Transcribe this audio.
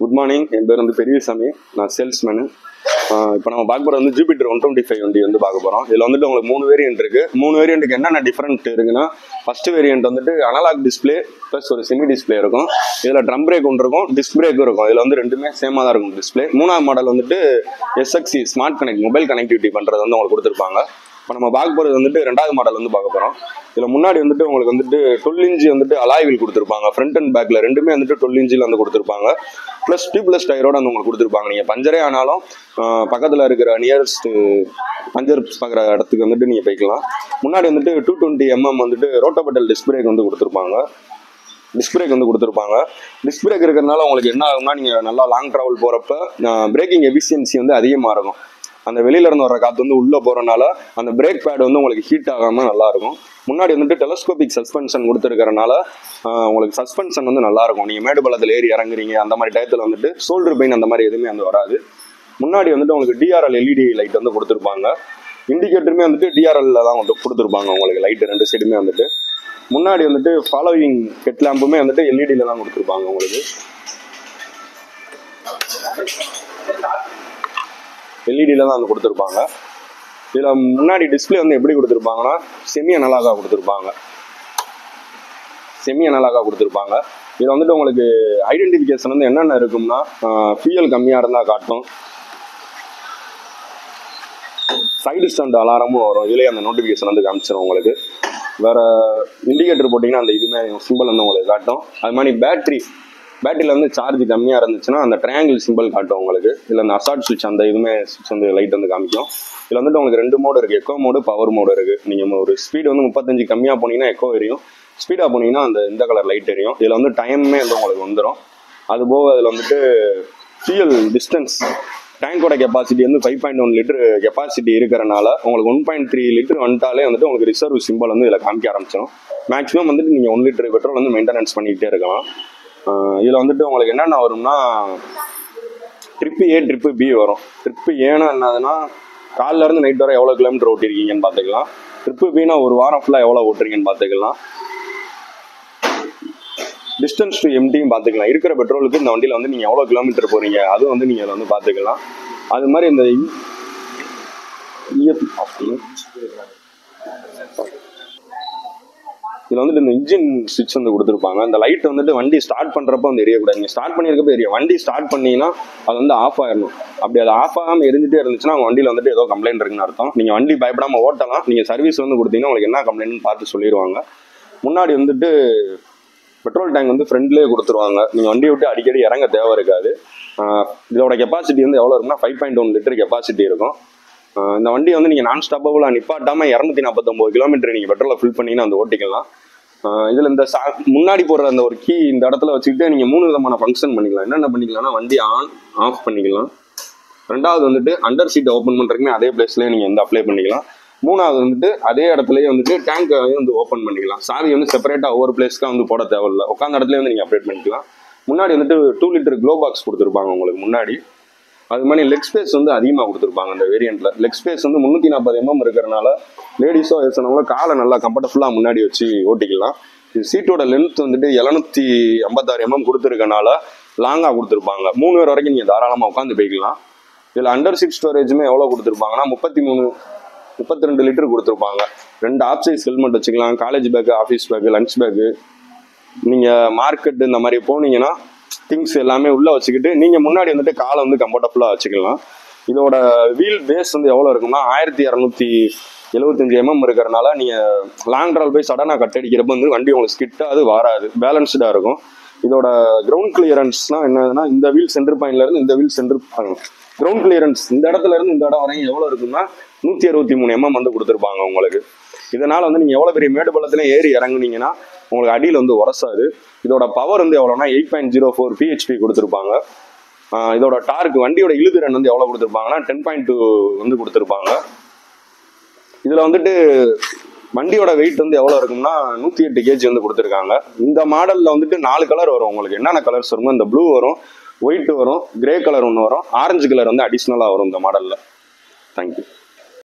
Good morning. என் பேர் வந்து பெரியசாமி. நான் சேல்ஸ்மேனு. இப்போ நம்ம பார்க்க போகிறது வந்து ஜூபிட்டர் 125 வண்டி வந்து பார்க்க போகிறோம். இதில் வந்துட்டு உங்களுக்கு 3 வேரியன்ட் இருக்குது. 3 வேரியண்ட்டுக்கு என்னென்ன டிஃப்ரெண்ட் இருக்குன்னா, ஃபர்ஸ்ட் வேரியன்ட் வந்துட்டு அனலாக் டிஸ்பிளே ப்ளஸ் ஒரு செமி டிஸ்பிளே இருக்கும். இதில் ட்ரம் பிரேக் ஒன்று இருக்கும், டிஸ்க் பிரேக்கும் இருக்கும். இதில் வந்து ரெண்டுமே சேமாக தான் இருக்கும் டிஸ்பிளே. 3ஆவது மாடல் வந்துட்டு SXC smart connect mobile connectivity பண்ணுறது வந்து உங்களுக்கு கொடுத்துருப்பாங்க. இப்போ நம்ம பார்க்க போகிறது வந்துட்டு 2வது மாடல் வந்து பார்க்க போகிறோம். இதில் முன்னாடி வந்துட்டு உங்களுக்கு வந்துட்டு 12 இன்ச்சு வந்துட்டு அலாய் வீல் கொடுத்துருப்பாங்க. ஃப்ரண்ட் அண்ட் பேக்கில் ரெண்டுமே வந்துட்டு 12 இன்ச்சில் வந்து கொடுத்துருப்பாங்க. ப்ளஸ் டியூப்லெஸ் டயரோட வந்து உங்களுக்கு கொடுத்துருப்பாங்க. நீங்கள் பஞ்சரே ஆனாலும் பக்கத்தில் இருக்கிற நியரஸ்ட் பஞ்சர் பார்க்குற இடத்துக்கு வந்துட்டு நீங்கள் போய்க்கலாம். முன்னாடி வந்துட்டு 220 mm வந்துட்டு ரோட்டோபட்டல் டிஸ்க் பிரேக் வந்து கொடுத்துருப்பாங்க. டிஸ்க் பிரேக் இருக்கிறதுனால உங்களுக்கு என்ன ஆகும்னா, நீங்கள் நல்லா லாங் ட்ராவல் போகிறப்ப பிரேக்கிங் எஃபிஷியன்சி வந்து அதிகமாக இருக்கும். அந்த வெளியில இருந்து வர காற்று வந்து உள்ளே போகிறனால அந்த பிரேக் பேட் வந்து உங்களுக்கு ஹீட் ஆகாமல் நல்லாயிருக்கும். முன்னாடி வந்துட்டு டெலஸ்கோபிக் சஸ்பென்ஷன் கொடுத்துருக்கறனால உங்களுக்கு சஸ்பென்ஷன் வந்து நல்லாயிருக்கும். நீங்கள் மேடு பள்ளத்தில் ஏறி இறங்குறீங்க அந்த மாதிரி டயத்தில் வந்துட்டு ஷோல்டர் பெயின் அந்த மாதிரி எதுவுமே வந்து வராது. முன்னாடி வந்துட்டு உங்களுக்கு DRL LED லைட் வந்து கொடுத்துருப்பாங்க. இண்டிகேட்டருமே வந்துட்டு DRL தான் வந்து கொடுத்துருப்பாங்க. உங்களுக்கு லைட்டு 2 சைடுமே வந்துட்டு. முன்னாடி வந்துட்டு ஃபாலோவிங் ஹெட் லேம்புமே வந்துட்டு LED தான் கொடுத்துருப்பாங்க. உங்களுக்கு LED தான் வந்து கொடுத்துருப்பாங்க. இதில் முன்னாடி டிஸ்பிளே வந்து எப்படி கொடுத்துருப்பாங்கன்னா, செமி அனலாகா கொடுத்துருப்பாங்க. இதில் வந்துட்டு உங்களுக்கு ஐடென்டிஃபிகேஷன் வந்து என்னென்ன இருக்கும்னா, ஃபியூயல் கம்மியாக இருந்தால் காட்டும், சைடு ஸ்டாண்ட் அலாரமும் வரும். இதுலேயே அந்த நோட்டிஃபிகேஷன் வந்து காமிச்சிடும் உங்களுக்கு. வேற இண்டிகேட்டர் போட்டிங்கன்னா அந்த இதுவுமே சிம்பிள் வந்து உங்களுக்கு காட்டும். அது மாதிரி பேட்டரியில் வந்து சார்ஜ் கம்மியாக இருந்துச்சுன்னா அந்த ட்ரையாங்கிள் சிம்பிள் காட்டும் உங்களுக்கு. இல்லை அந்த அசார்ட் சுவிட்ச் அந்த இதுவுமே சுவிட்ச் வந்து லைட் வந்து காமிக்கும். இதில் வந்துட்டு உங்களுக்கு 2 மோடு இருக்குது. எக்கோ மோடு, பவர் மோடு இருக்குது. நீங்கள் ஒரு ஸ்பீடு வந்து 35 கம்மியாக போனீங்கன்னா எக்கோ எரியும், ஸ்பீடாக போனீங்கன்னா இந்த கலர் லைட் எரியும். இதில் வந்து டைமே வந்து உங்களுக்கு வந்துடும். அதுபோக அதில் வந்துட்டு ஃபியூயல் டிஸ்டன்ஸ் டேங்கோட கெப்பாசிட்டி வந்து 5.1 லிட்டர் கெப்பாசிட்டி இருக்கிறனால உங்களுக்கு 1.3 லிட்டர் வந்துட்டாலே வந்துட்டு உங்களுக்கு ரிசர்வ் சிம்பிள் வந்து இதில் காமிக்க ஆரம்பிச்சிடும். மேக்ஸிமம் வந்துட்டு நீங்கள் 1 லிட்டர் பெட்ரோல் வந்து மெயின்டெனன்ஸ் பண்ணிக்கிட்டே இருக்கலாம். இதில் வந்துட்டு உங்களுக்கு என்னென்ன வரும்னா, ட்ரிப்பு A ட்ரிப்பு B வரும். ட்ரிப்பு ஏன்னா என்னதுன்னா, காலைல இருந்து நைட் வரை எவ்வளோ கிலோமீட்டர் ஓட்டிருக்கீங்கன்னு பார்த்துக்கலாம். ட்ரிப்பு Bனா ஒரு வாரம் ஃபுல்லாக எவ்வளோ ஓட்டுறீங்கன்னு பார்த்துக்கலாம். டிஸ்டன்ஸ் டு எம்டியும் பார்த்துக்கலாம். இருக்கிற பெட்ரோலுக்கு இந்த வண்டியில் வந்து நீங்கள் எவ்வளோ கிலோமீட்டர் போகிறீங்க அதுவும் வந்து நீங்கள் வந்து பார்த்துக்கலாம். அது மாதிரி இந்த இதில் வந்துட்டு இந்த இன்ஜின் சுவிட்ச் வந்து கொடுத்துருப்பாங்க. அந்த லைட் வந்துட்டு வண்டி ஸ்டார்ட் பண்ணுறப்ப வந்து எரியக்கூடாது. நீங்கள் ஸ்டார்ட் பண்ணியிருக்கப்போ எரியும். வண்டி ஸ்டார்ட் பண்ணிங்கன்னா அது வந்து ஆஃப் ஆயிடணும். அப்படி அது ஆஃப் ஆகாமல் எரிஞ்சிட்டே இருந்துச்சுன்னா அவங்க வண்டியில் வந்துட்டு ஏதோ கம்ப்ளைண்ட் இருக்குன்னு அர்த்தம். நீங்கள் வண்டி பயப்படாமல் ஓட்டலாம். நீங்கள் சர்வீஸ் வந்து கொடுத்தீங்கன்னா உங்களுக்கு என்ன கம்ப்ளைண்ட்னு பார்த்து சொல்லிடுவாங்க. முன்னாடி வந்துட்டு பெட்ரோல் டேங்க் வந்து ஃப்ரெண்ட்லேயே கொடுத்துருவாங்க. நீங்கள் வண்டியை விட்டு அடிக்கடி இறங்க தேவை இருக்காது. இதோட கெப்பாசிட்டி வந்து எவ்வளோ இருக்குன்னா 5.1 லிட்டர் கெப்பாசிட்டி இருக்கும். இந்த வண்டி வந்து நீங்கள் நான் ஸ்டாப்பபுளாக நிப்பாட்டாமல் 249 கிலோமீட்டர் நீங்கள் பெட்ரோலை ஃபில் பண்ணிங்கன்னா அந்த ஓட்டிக்கலாம். இதில் இந்த முன்னாடி போடுற அந்த ஒரு கீ இந்த இடத்துல வச்சுக்கிட்டு நீங்கள் 3 விதமான ஃபங்க்ஷன் பண்ணிக்கலாம். என்னென்ன பண்ணிக்கலாம்னா, வண்டி ஆன் ஆஃப் பண்ணிக்கலாம். 2வது வந்துட்டு அண்டர் சீட்டை ஓப்பன் பண்ணுறதுக்குமே அதே பிளேஸ்லேயே நீங்கள் வந்து அப்ளை பண்ணிக்கலாம். 3வது வந்துட்டு அதே இடத்துலயே வந்துட்டு டேங்கை வந்து ஓப்பன் பண்ணிக்கலாம். சாவி வந்து செப்பரேட்டாக ஒவ்வொரு பிளேஸ்க்காக வந்து போட தேவையில்லை. உட்காந்த இடத்துல வந்து நீங்கள் அப்டேட் பண்ணிக்கலாம். முன்னாடி வந்துட்டு 2 லிட்டர் க்ளோ பாக்ஸ் கொடுத்துருப்பாங்க உங்களுக்கு முன்னாடி. அது மாதிரி லெக் ஸ்பேஸ் வந்து அதிகமாக கொடுத்துருப்பாங்க இந்த வேரியண்ட்ல. லெக் ஸ்பேஸ் வந்து 340 mm இருக்கிறனால லேடிஸோ வயசானவங்களோ காலை நல்லா கம்ஃபர்டபுல்லாக முன்னாடி வச்சு ஓட்டிக்கலாம். இது சீட்டோட லென்த் வந்துட்டு 756 mm கொடுத்துருக்கனால லாங்காக கொடுத்துருப்பாங்க. 3 பேர் வரைக்கும் நீங்கள் தாராளமாக உட்காந்து போய்க்கலாம். இதில் அண்டர் சீட் ஸ்டோரேஜுமே எவ்வளோ கொடுத்துருப்பாங்கன்னா 32 லிட்டர் கொடுத்துருப்பாங்க. 2 ஆப் சைஸ் ஹெல்மெட் வச்சுக்கலாம். College bag, office bag, lunch bag, நீங்கள் மார்க்கெட்டு இந்த மாதிரி போனீங்கன்னா திங்ஸ் எல்லாமே உள்ளே வச்சுக்கிட்டு நீங்கள் முன்னாடி வந்துட்டு காலை வந்து கம்ஃபர்டபுளாக வச்சுக்கலாம். இதோட வீல் பேஸ் வந்து எவ்வளோ இருக்குன்னா 1275 mm இருக்கிறனால நீங்கள் லாங் ட்ராவல் போய் சடனாக கட் அடிக்கிறப்ப வந்து வண்டி உங்களுக்கு ஸ்கிட்டாக அது வராது, பேலன்ஸ்டாக இருக்கும். இதோட கிரவுண்ட் கிளியரன்ஸ்னால் என்னதுன்னா, இந்த வீல் சென்டர் பாயிண்ட்லேருந்து இந்த வீல் சென்டர் கிரவுண்ட் கிளியரன்ஸ் இந்த இடத்துல இருந்து இந்த இடம் வரைக்கும் எவ்வளோ இருக்குன்னா 163 mm வந்து கொடுத்துருப்பாங்க உங்களுக்கு. இதனால் வந்து நீங்கள் எவ்வளோ பெரிய மேடு பள்ளத்தில் ஏறி இறங்குனீங்கன்னா உங்களுக்கு அடியில் வந்து உரசாது. இதோட பவர் வந்து எவ்வளோனா 8.04 PHP கொடுத்துருப்பாங்க. இதோட டார்க் வண்டியோட இழுதிறன் வந்து எவ்வளோ கொடுத்துருப்பாங்கன்னா 10.2 வந்து கொடுத்துருப்பாங்க. இதில் வந்துட்டு வண்டியோட வெயிட் வந்து எவ்வளோ இருக்கும்னா 108 kg வந்து கொடுத்துருக்காங்க. இந்த மாடலில் வந்துட்டு 4 கலர் வரும் உங்களுக்கு. என்னென்ன கலர்ஸ் வருமோ, இந்த ப்ளூ வரும், ஒயிட் வரும், கிரே கலர் ஒன்று வரும், ஆரஞ்சு கலர் வந்து அடிஷ்னலாக வரும் இந்த மாடலில். தேங்க்யூ.